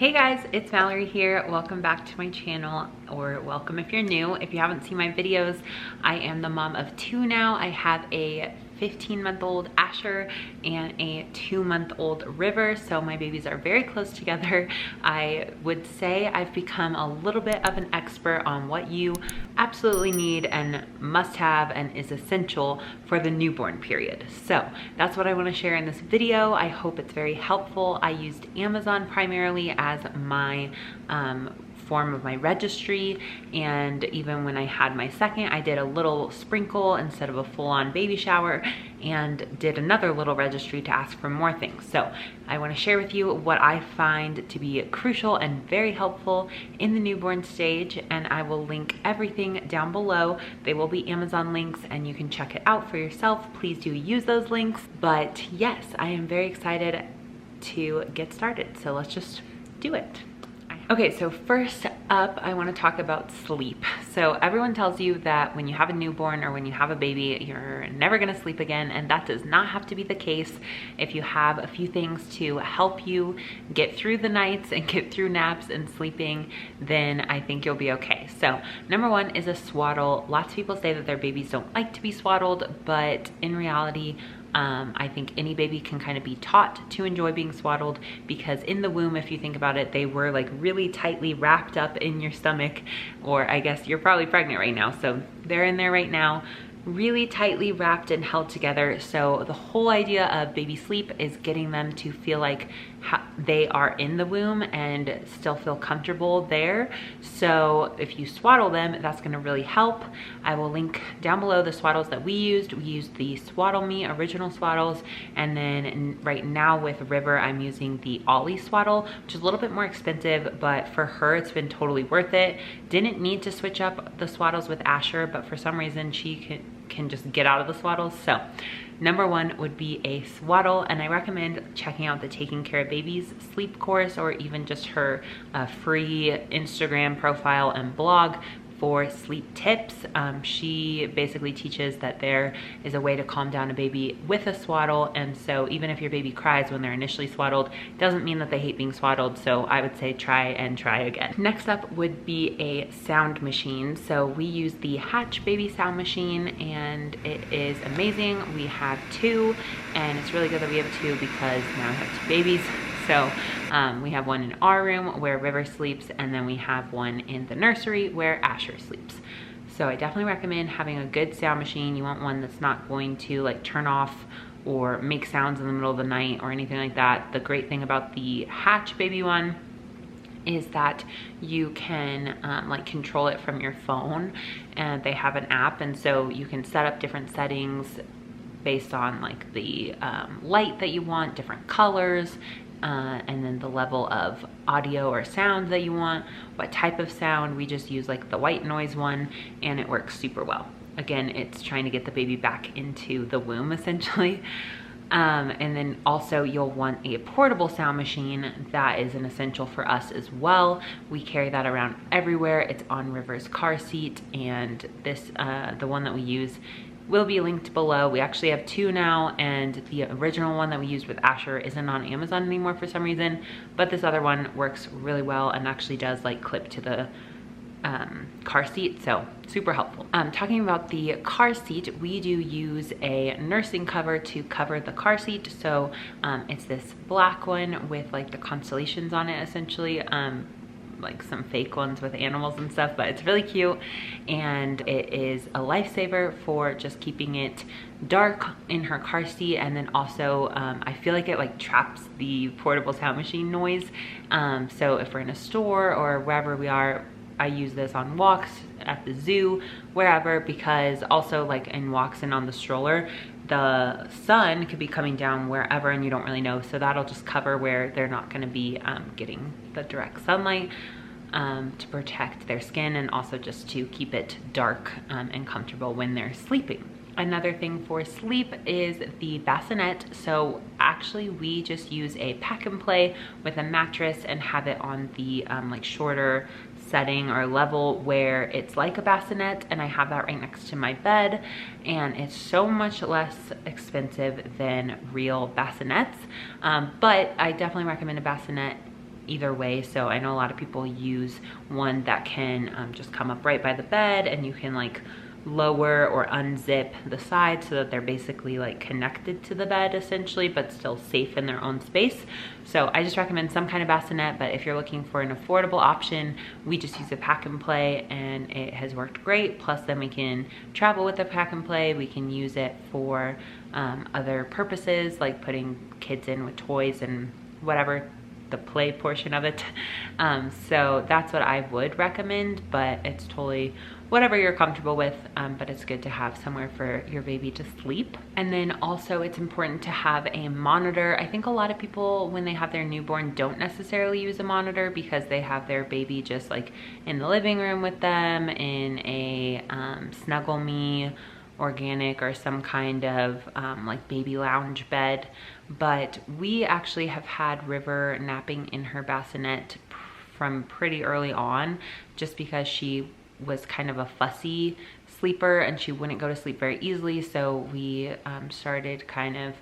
Hey guys, it's Mallory here. Welcome back to my channel, or welcome if you're new. If you haven't seen my videos, I am the mom of two now. I have a 15-month-old Asher and a 2-month-old River, so my babies are very close together. I would say I've become a little bit of an expert on what you absolutely need and must have and is essential for the newborn period. So that's what I want to share in this video. I hope it's very helpful. I used Amazon primarily as my form of my registry, and even when I had my second, I did a little sprinkle instead of a full-on baby shower, and did another little registry to ask for more things. So I want to share with you what I find to be crucial and very helpful in the newborn stage, and I will link everything down below. They will be Amazon links and you can check it out for yourself. Please do use those links. But yes, I am very excited to get started, so let's just do it. Okay, so first up, I want to talk about sleep. So everyone tells you that when you have a newborn or when you have a baby, you're never going to sleep again, and that does not have to be the case. If you have a few things to help you get through the nights and get through naps and sleeping, then I think you'll be okay. So number one is a swaddle. Lots of people say that their babies don't like to be swaddled, but in reality, I think any baby can kind of be taught to enjoy being swaddled, because in the womb, if you think about it, they were like really tightly wrapped up in your stomach, or I guess you're probably pregnant right now, so they're in there right now, really tightly wrapped and held together. So the whole idea of baby sleep is getting them to feel like they are in the womb and still feel comfortable there. So if you swaddle them, that's going to really help. I will link down below the swaddles that we used. We used the Swaddle Me original swaddles, and then right now with River, I'm using the Ollie swaddle, which is a little bit more expensive, but for her, it's been totally worth it. Didn't need to switch up the swaddles with Asher, but for some reason she can just get out of the swaddles. So number one would be a swaddle, and I recommend checking out the Taking Care of Babies sleep course, or even just her free Instagram profile and blog for sleep tips. She basically teaches that there is a way to calm down a baby with a swaddle, and so even if your baby cries when they're initially swaddled, it doesn't mean that they hate being swaddled. So I would say try and try again. Next up would be a sound machine. So we use the Hatch baby sound machine, and it is amazing. We have two, and it's really good that we have two because now we have two babies. So we have one in our room where River sleeps, and then we have one in the nursery where Asher sleeps. So I definitely recommend having a good sound machine. You want one that's not going to like turn off or make sounds in the middle of the night or anything like that. The great thing about the Hatch baby one is that you can like control it from your phone, and they have an app, and so you can set up different settings based on like the light that you want, different colors, and then the level of audio or sound that you want, what type of sound. We just use like the white noise one, and it works super well. Again, it's trying to get the baby back into the womb essentially. And then also you'll want a portable sound machine. That is an essential for us as well. We carry that around everywhere. It's on River's car seat, and this, the one that we use, will be linked below. We actually have two now, and the original one that we used with Asher isn't on Amazon anymore for some reason, but this other one works really well and actually does like clip to the car seat, so super helpful. Talking about the car seat, we do use a nursing cover to cover the car seat. So it's this black one with like the constellations on it essentially, like some fake ones with animals and stuff, but it's really cute, and it is a lifesaver for just keeping it dark in her car seat. And then also I feel like it like traps the portable sound machine noise, so if we're in a store or wherever we are, I use this on walks, at the zoo, wherever, because also like in walks and on the stroller, the sun could be coming down wherever and you don't really know. So that'll just cover where they're not going to be getting the direct sunlight, to protect their skin, and also just to keep it dark and comfortable when they're sleeping. Another thing for sleep is the bassinet. So actually we just use a pack and play with a mattress and have it on the like shorter setting or level where it's like a bassinet, and I have that right next to my bed, and it's so much less expensive than real bassinets. But I definitely recommend a bassinet either way. So I know a lot of people use one that can just come up right by the bed, and you can like lower or unzip the sides so that they're basically like connected to the bed essentially, but still safe in their own space. So I just recommend some kind of bassinet, but if you're looking for an affordable option, we just use a pack and play, and it has worked great. Plus then we can travel with the pack and play. We can use it for other purposes, like putting kids in with toys and whatever, the play portion of it. So that's what I would recommend, but it's totally whatever you're comfortable with, but it's good to have somewhere for your baby to sleep. And then also it's important to have a monitor. I think a lot of people, when they have their newborn, don't necessarily use a monitor because they have their baby just like in the living room with them in a Snuggle Me organic or some kind of like baby lounge bed. But we actually have had River napping in her bassinet from pretty early on, just because she was kind of a fussy sleeper and she wouldn't go to sleep very easily. So we started kind of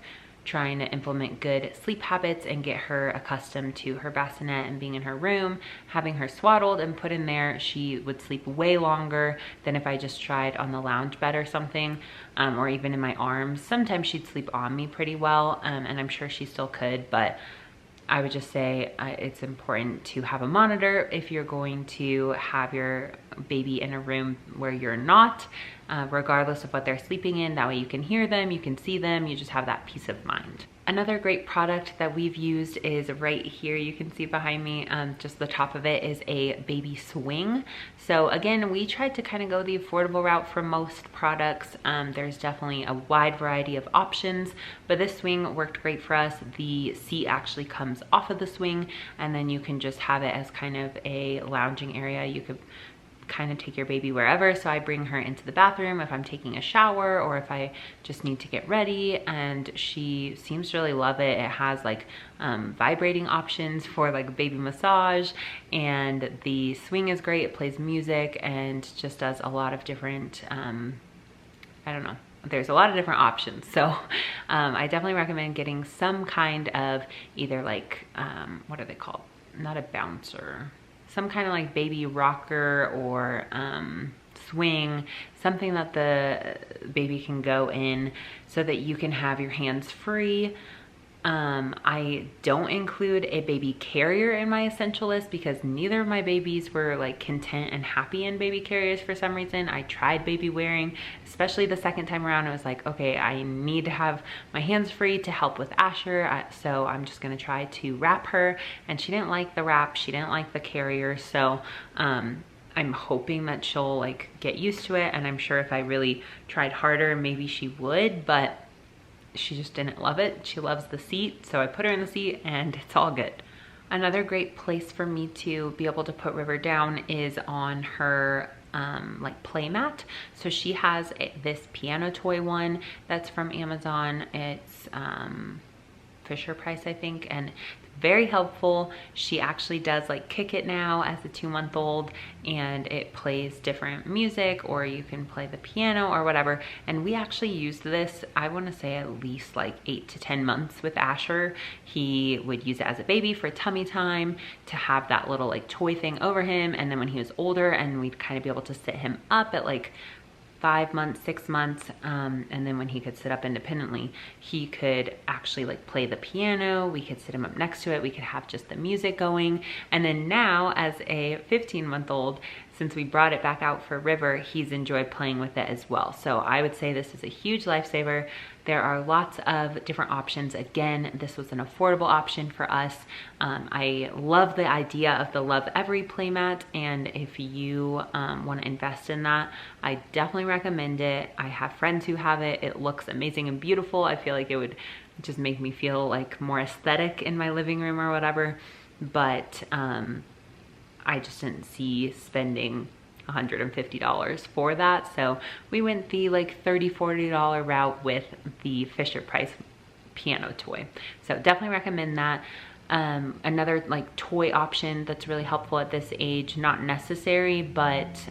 trying to implement good sleep habits and get her accustomed to her bassinet and being in her room. Having her swaddled and put in there, she would sleep way longer than if I just tried on the lounge bed or something, or even in my arms. Sometimes she'd sleep on me pretty well, and I'm sure she still could, but I would just say it's important to have a monitor if you're going to have your baby in a room where you're not, regardless of what they're sleeping in. That way you can hear them, you can see them, you just have that peace of mind. Another great product that we've used is right here. You can see behind me, just the top of it is a baby swing. So again, we tried to kind of go the affordable route for most products. There's definitely a wide variety of options, but this swing worked great for us. The seat actually comes off of the swing, and then you can just have it as kind of a lounging area. You could kind of take your baby wherever. So I bring her into the bathroom if I'm taking a shower or if I just need to get ready, and she seems to really love it. It has like vibrating options for like baby massage, and the swing is great. It plays music and just does a lot of different, I don't know, there's a lot of different options. So I definitely recommend getting some kind of either like, what are they called? Not a bouncer, some kind of like baby rocker or swing, something that the baby can go in so that you can have your hands free. I don't include a baby carrier in my essential list because neither of my babies were like content and happy in baby carriers for some reason. I tried baby wearing, especially the second time around. I was like, okay, I need to have my hands free to help with Asher. So I'm just gonna try to wrap her, and she didn't like the wrap. She didn't like the carrier. So, I'm hoping that she'll like get used to it. And I'm sure if I really tried harder, maybe she would, but she just didn't love it. She loves the seat, so I put her in the seat and it's all good. Another great place for me to be able to put River down is on her like play mat. So she has this piano toy one that's from Amazon. It's Fisher Price, I think, and very helpful. She actually does like kick it now as a 2-month-old, and it plays different music, or you can play the piano or whatever. And we actually used this, I want to say at least like 8 to 10 months with Asher. He would use it as a baby for tummy time, to have that little like toy thing over him. And then when he was older, and we'd kind of be able to sit him up at like 5 months, 6 months, and then when he could sit up independently, he could actually like play the piano. We could sit him up next to it. We could have just the music going. And then now as a 15-month-old, since we brought it back out for River, he's enjoyed playing with it as well. So I would say this is a huge lifesaver. There are lots of different options. Again, this was an affordable option for us. I love the idea of the Love Every playmat, and if you want to invest in that, I definitely recommend it. I have friends who have it. It looks amazing and beautiful. I feel like it would just make me feel like more aesthetic in my living room or whatever, but I just didn't see spending $150 for that. So we went the like $30, $40 route with the Fisher Price piano toy. So definitely recommend that. Another like toy option that's really helpful at this age, not necessary, but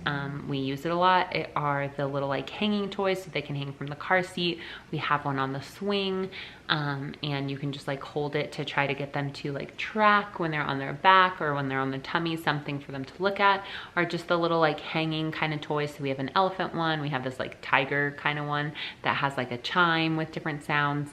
we use it a lot, are the little like hanging toys, so they can hang from the car seat. We have one on the swing, and you can just like hold it to try to get them to like track when they're on their back or when they're on the tummy, something for them to look at, or just the little like hanging kind of toys. So we have an elephant one, we have this like tiger kind of one that has like a chime with different sounds.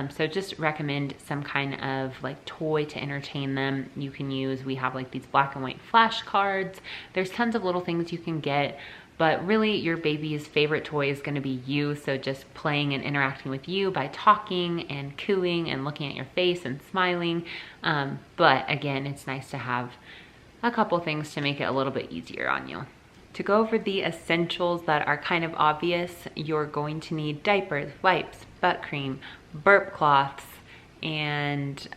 So just recommend some kind of like toy to entertain them. You can use, we have like these black and white flashcards. There's tons of little things you can get, but really your baby's favorite toy is going to be you. So just playing and interacting with you by talking and cooing and looking at your face and smiling. But again, it's nice to have a couple things to make it a little bit easier on you. To go over the essentials that are kind of obvious, you're going to need diapers, wipes, butt cream, burp cloths, and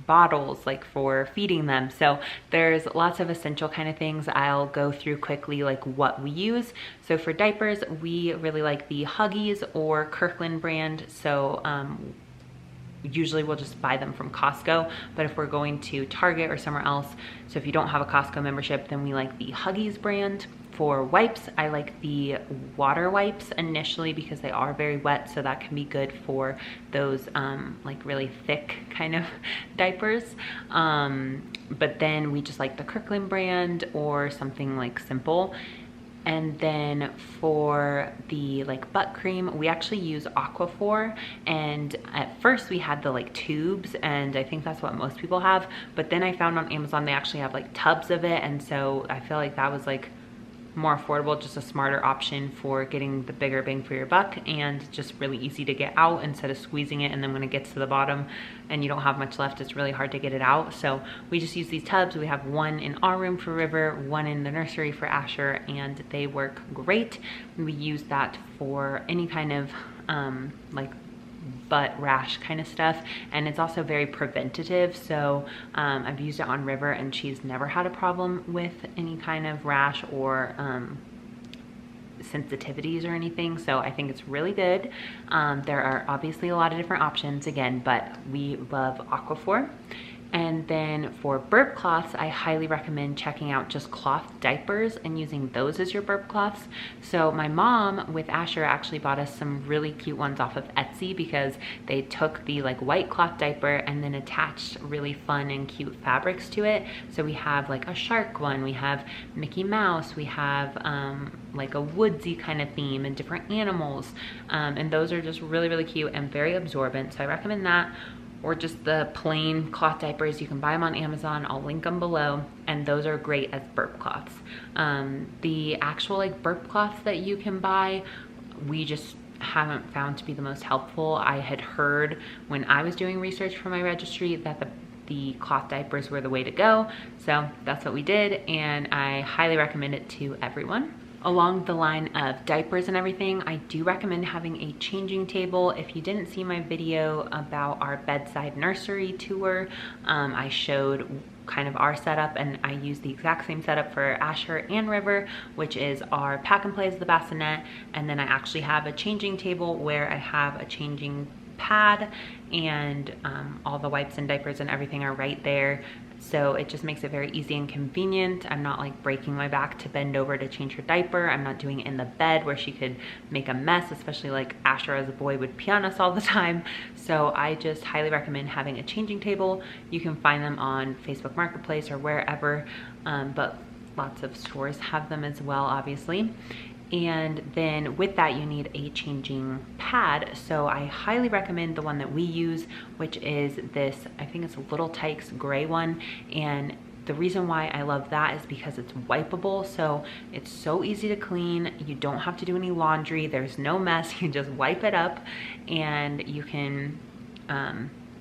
bottles like for feeding them. So there's lots of essential kind of things. I'll go through quickly like what we use. So for diapers, we really like the Huggies or Kirkland brand. So usually we'll just buy them from Costco, but if we're going to Target or somewhere else, so if you don't have a Costco membership, then we like the Huggies brand. For wipes, I like the water wipes initially because they are very wet, so that can be good for those like really thick kind of diapers. But then we just like the Kirkland brand or something like simple. And then for the like butt cream, we actually use Aquaphor. And at first we had the like tubes, and I think that's what most people have. But then I found on Amazon they actually have like tubs of it, and so I feel like that was like more affordable, just a smarter option for getting the bigger bang for your buck, and just really easy to get out instead of squeezing it, and then when it gets to the bottom and you don't have much left, it's really hard to get it out. So we just use these tubs. We have one in our room for River, one in the nursery for Asher, and they work great. We use that for any kind of like butt rash kind of stuff, and it's also very preventative. So I've used it on River and she's never had a problem with any kind of rash or sensitivities or anything, so I think it's really good. There are obviously a lot of different options again, but we love Aquaphor. And then for burp cloths, I highly recommend checking out just cloth diapers and using those as your burp cloths. So my mom with Asher actually bought us some really cute ones off of Etsy because they took the like white cloth diaper and then attached really fun and cute fabrics to it. So we have like a shark one, we have Mickey Mouse, we have like a woodsy kind of theme and different animals. And those are just really, really cute and very absorbent. So I recommend that. Or just the plain cloth diapers. You can buy them on Amazon. I'll link them below, and those are great as burp cloths. The actual like burp cloths that you can buy, we just haven't found to be the most helpful. I had heard when I was doing research for my registry that the cloth diapers were the way to go, so that's what we did, and I highly recommend it to everyone. Along the line of diapers and everything, I do recommend having a changing table. If you didn't see my video about our bedside nursery tour, I showed kind of our setup, and I use the exact same setup for Asher and River, which is our pack and play as the bassinet, and then I actually have a changing table where I have a changing pad, and all the wipes and diapers and everything are right there. So it just makes it very easy and convenient. I'm not like breaking my back to bend over to change her diaper. I'm not doing it in the bed where she could make a mess, especially like Asher as a boy would pee on us all the time. So I just highly recommend having a changing table. You can find them on Facebook Marketplace or wherever, but lots of stores have them as well, obviously. And then with that, you need a changing pad. So I highly recommend the one that we use, which is this, I think it's a Little Tykes gray one. And the reason why I love that is because it's wipeable. So it's so easy to clean. You don't have to do any laundry. There's no mess. You just wipe it up and you can,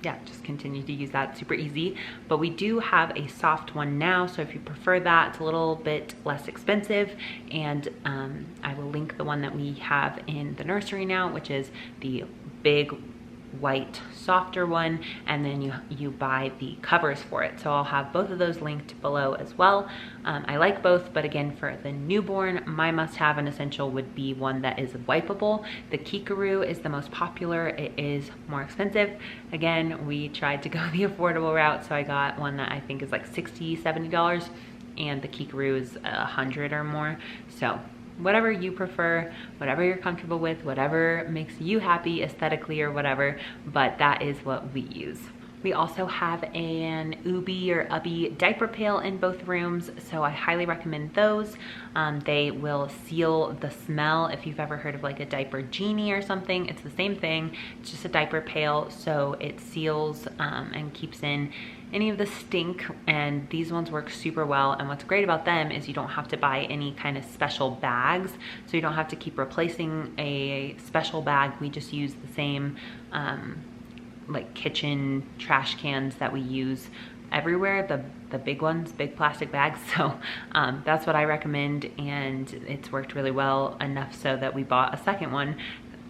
yeah, just continue to use that. Super easy. But we do have a soft one now, so if you prefer that, it's a little bit less expensive, and I will link the one that we have in the nursery now, which is the big white softer one, and then you buy the covers for it. So I'll have both of those linked below as well. I like both, but again, for the newborn, my must-have and essential would be one that is wipeable. The Kikaroo is the most popular. It is more expensive. Again, we tried to go the affordable route, so I got one that I think is like $60, $70, and the Kikaroo is $100 or more. So whatever you prefer, whatever you're comfortable with, whatever makes you happy aesthetically or whatever, but that is what we use. We also have an Ubi or Ubby diaper pail in both rooms, so I highly recommend those. They will seal the smell. If you've ever heard of like a diaper genie or something, it's the same thing. It's just a diaper pail, so it seals and keeps in any of the stink, and these ones work super well. And what's great about them is you don't have to buy any kind of special bags, so you don't have to keep replacing a special bag. We just use the same like kitchen trash cans that we use everywhere, the big ones, big plastic bags. So that's what I recommend, and it's worked really well, enough so that we bought a second one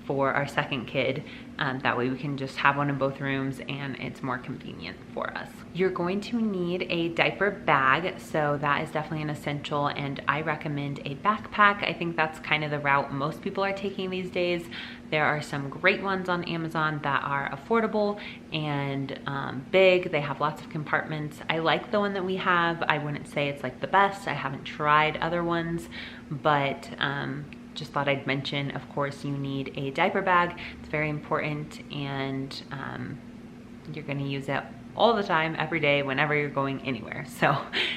for our second kid. That way we can just have one in both rooms and it's more convenient for us. You're going to need a diaper bag, so that is definitely an essential, and I recommend a backpack. I think that's kind of the route most people are taking these days. There are some great ones on Amazon that are affordable and big. They have lots of compartments. I like the one that we have. I wouldn't say it's like the best. I haven't tried other ones, but just thought I'd mention, of course, you need a diaper bag. It's very important, and you're gonna use it all the time, every day, whenever you're going anywhere. So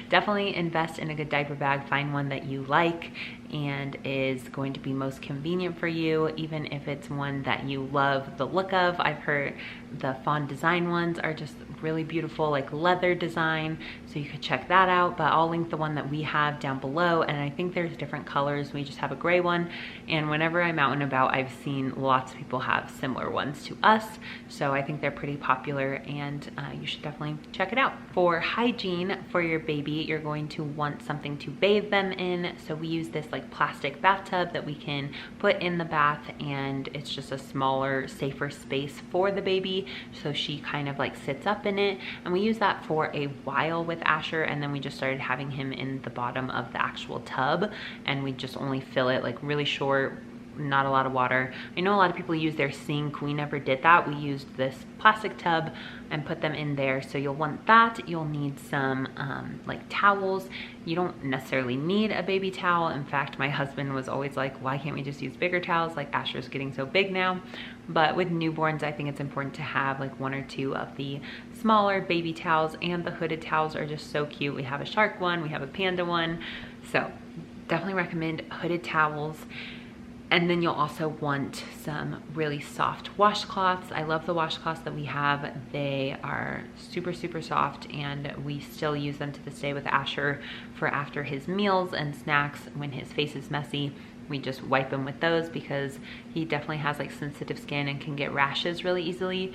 definitely invest in a good diaper bag. Find one that you like and is going to be most convenient for you, even if it's one that you love the look of. I've heard the Fawn Design ones are just really beautiful, like leather design, so you could check that out. But I'll link the one that we have down below, and I think there's different colors. We just have a gray one, and whenever I'm out and about, I've seen lots of people have similar ones to us, so I think they're pretty popular, and you should definitely check it out. For hygiene for your baby, you're going to want something to bathe them in, so we use this like plastic bathtub that we can put in the bath, and it's just a smaller, safer space for the baby, so she kind of like sits up in it. And we use that for a while with Asher, and then we just started having him in the bottom of the actual tub, and we just only fill it like really short, not a lot of water. I know a lot of people use their sink. We never did that. We used this plastic tub and put them in there. So you'll want that. You'll need some like towels. You don't necessarily need a baby towel. In fact, my husband was always like, why can't we just use bigger towels? Like, Asher's getting so big now. But with newborns, I think it's important to have like one or two of the smaller baby towels, and the hooded towels are just so cute. We have a shark one, we have a panda one. So definitely recommend hooded towels. And then you'll also want some really soft washcloths. I love the washcloths that we have. They are super, super soft, and we still use them to this day with Asher for after his meals and snacks when his face is messy. We just wipe him with those because he definitely has like sensitive skin and can get rashes really easily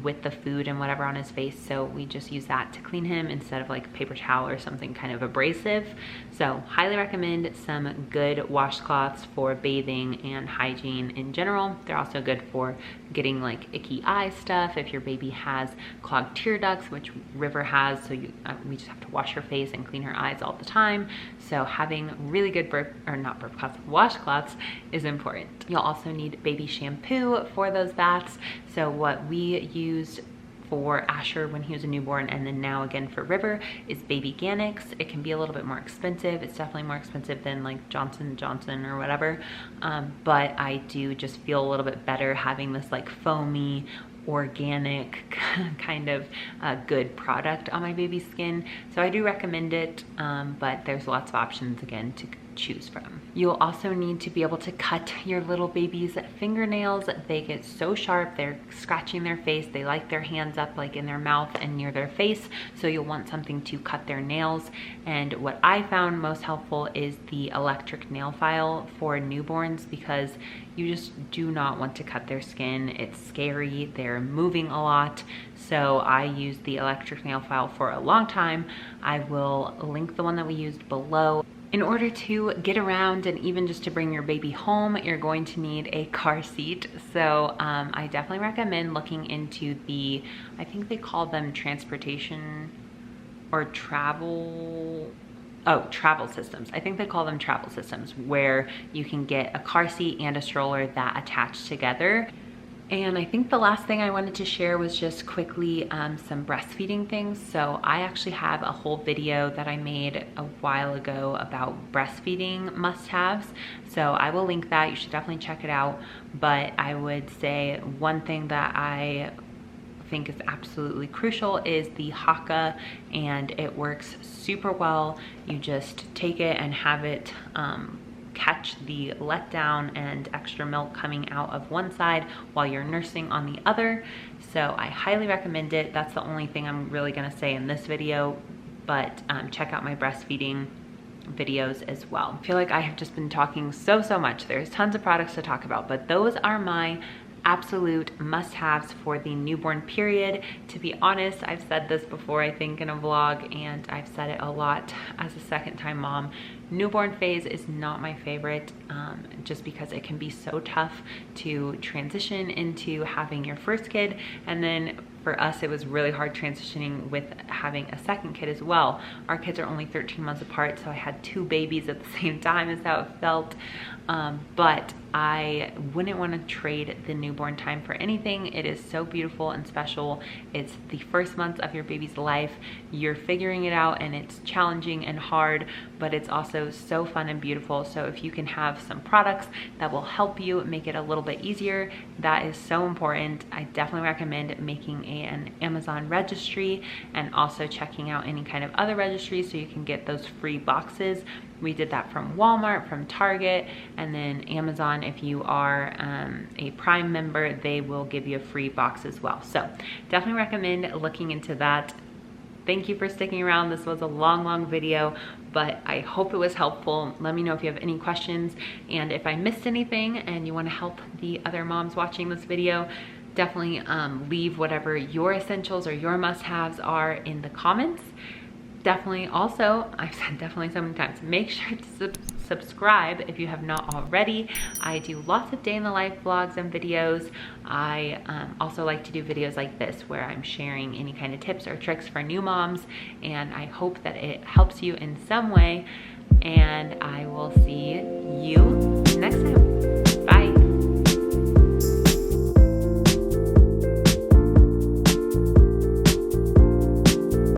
with the food and whatever on his face. So we just use that to clean him instead of like paper towel or something kind of abrasive. So highly recommend some good washcloths for bathing and hygiene in general. They're also good for getting like icky eye stuff if your baby has clogged tear ducts, which River has. So we just have to wash her face and clean her eyes all the time. So having really good washcloths is important. You'll also need baby shampoo for those baths. So what we used for Asher when he was a newborn, and then now again for River, is Baby Ganix. It can be a little bit more expensive. It's definitely more expensive than like Johnson & Johnson or whatever. But I do just feel a little bit better having this like foamy, organic kind of good product on my baby's skin. So I do recommend it, but there's lots of options again to choose from. You'll also need to be able to cut your little baby's fingernails. They get so sharp, they're scratching their face, they like their hands up like in their mouth and near their face, so you'll want something to cut their nails. And what I found most helpful is the electric nail file for newborns, because you just do not want to cut their skin. It's scary, they're moving a lot. So I used the electric nail file for a long time. I will link the one that we used below. In order to get around and even just to bring your baby home, you're going to need a car seat. So I definitely recommend looking into I think they call them transportation or travel systems. I think they call them travel systems, where you can get a car seat and a stroller that attach together. And I think the last thing I wanted to share was just quickly some breastfeeding things. So I actually have a whole video that I made a while ago about breastfeeding must-haves. So I will link that. You should definitely check it out. But I would say one thing that I think is absolutely crucial is the Haka, and it works super well. You just take it and have it catch the letdown and extra milk coming out of one side while you're nursing on the other. So I highly recommend it. That's the only thing I'm really gonna say in this video, but check out my breastfeeding videos as well. I feel like I have just been talking so much. There's tons of products to talk about, but those are my absolute must-haves for the newborn period. To be honest, I've said this before, I think in a vlog, and I've said it a lot as a second-time mom. Newborn phase is not my favorite, just because it can be so tough to transition into having your first kid. And then for us, it was really hard transitioning with having a second kid as well. Our kids are only 13 months apart, so I had 2 babies at the same time, is how it felt. But I wouldn't want to trade the newborn time for anything. It is so beautiful and special. It's the first months of your baby's life. You're figuring it out, and it's challenging and hard, but it's also so fun and beautiful. So if you can have some products that will help you make it a little bit easier, that is so important. I definitely recommend making an Amazon registry and also checking out any kind of other registries so you can get those free boxes. We did that from Walmart, from Target, and then Amazon. If you are a Prime member, they will give you a free box as well. So definitely recommend looking into that. Thank you for sticking around. This was a long video, but I hope it was helpful. Let me know if you have any questions, and if I missed anything and you want to help the other moms watching this video, definitely leave whatever your essentials or your must-haves are in the comments. Definitely also, I've said definitely so many times, make sure to subscribe if you have not already. I do lots of day in the life vlogs and videos. I also like to do videos like this where I'm sharing any kind of tips or tricks for new moms, and I hope that it helps you in some way, and I will see you next time.